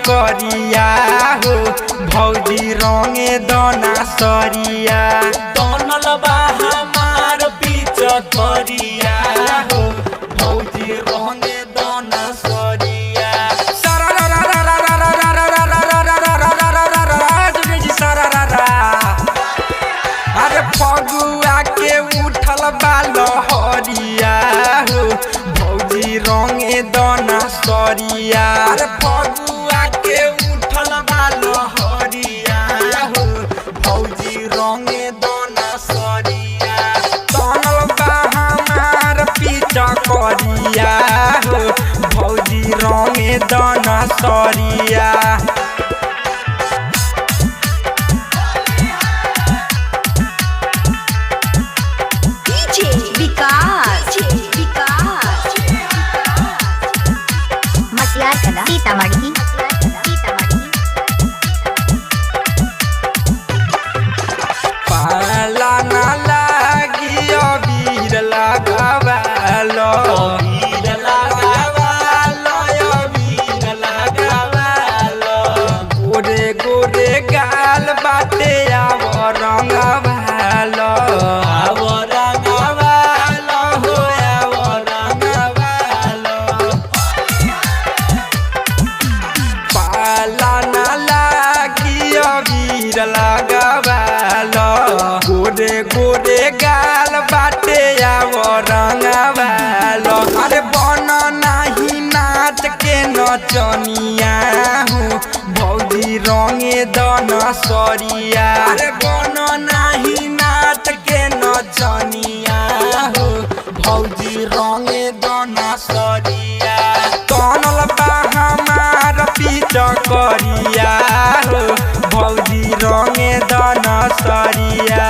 करिया हो भौजी रंगे दाना सरिया तनल बा हमार बीच करिया हो भौजी रंगे दाना सरिया अरे फगुआ के उठल बा लहरिया हो भौजी रंगे दाना सरिया अरे फगुआ के उठल बा लहरिया हो भौजी रंगे दाना सरिया तनल बा हमार पीछा करिया हो भौजी रंगे दाना सरिया सीतामढ़ी पाला ना लागी अबीर लगावालो अबीर लगावालो अबीर लगावालो गोरे गोरे गाल बाटे आव रंगवालो आव रंगवालो हो आव रंगवालो पाला ना लागी अबीर लगावालो गोरे गोरे गाल बाटे आव रंगवालो अरे बन नाही नाच के नचनिया हूँ भौजी रंगे दाना सरिया अरे बन नाही नाच के नचनिया हो भौजी रंगे दाना सरिया तनल बा हमार पीछा करिया हो भौजी रंगे दाना सरिया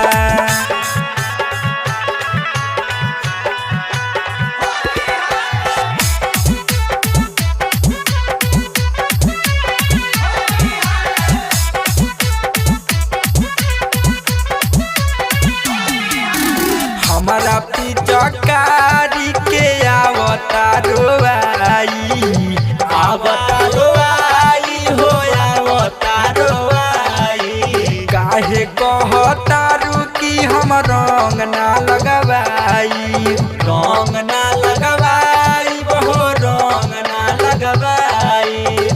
हमारा पिचकारी के अवतारो आई अवतारो आई हो अवतारो आई काहे कहतारू कि हम रंग ना लगवाई रंग ना लगवाई हो रंग ना लगवाई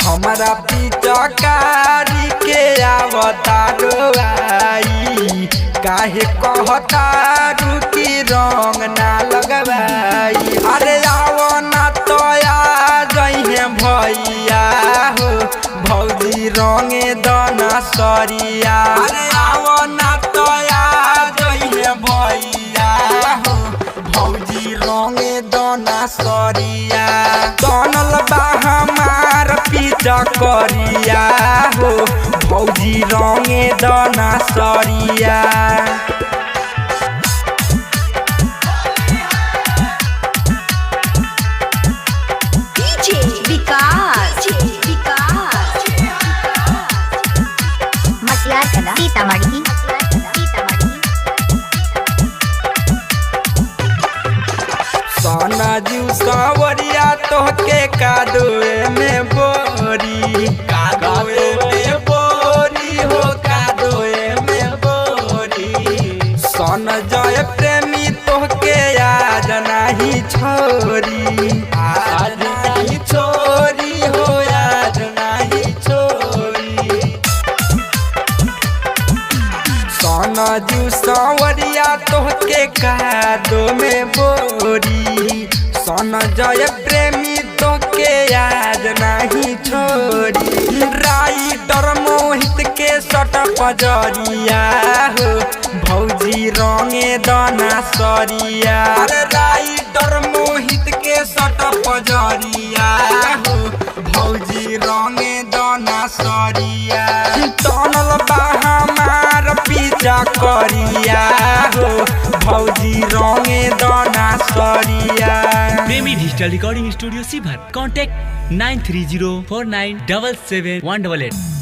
हमारा पिचकारी के अवतारो आई काहे कहतारू कि रंग ना लगवाई अरे आओ ना तो आ जइहे भैया हो भौजी रंगे दाना सरिया अरे आओ ना तो आ जइहे भैया हो भौजी रंगे दाना सरिया तनल बा हमार पीछा करिया हो भौजी रंगे दाना सरिया सीतामढ़ी सोना जीव सावरिया तोहके कादोए में बोरी कादोए में बोरी हो कादोए में बोरी सन जय प्रेमी तोहके आज नाही छोरी आज नहीं छोरी हो आज नहीं छोरी सन जीव सावरिया तोहके कादो में बोरी सन जय प्रेमी तोहके आज नाही छोरी राइटर मोहित के सट पजरिया हो भौजी रंगे दाना सरिया अरे राइटर मोहित के सट पजरिया हो भौजी रंगे दाना सरिया तनल बा हमार पीछा करिया हो भौजी रंगे दाना सरिया प्रेमी डिजिटल रिकॉर्डिंग स्टूडियो सीभर कॉन्टैक्ट 9304977188।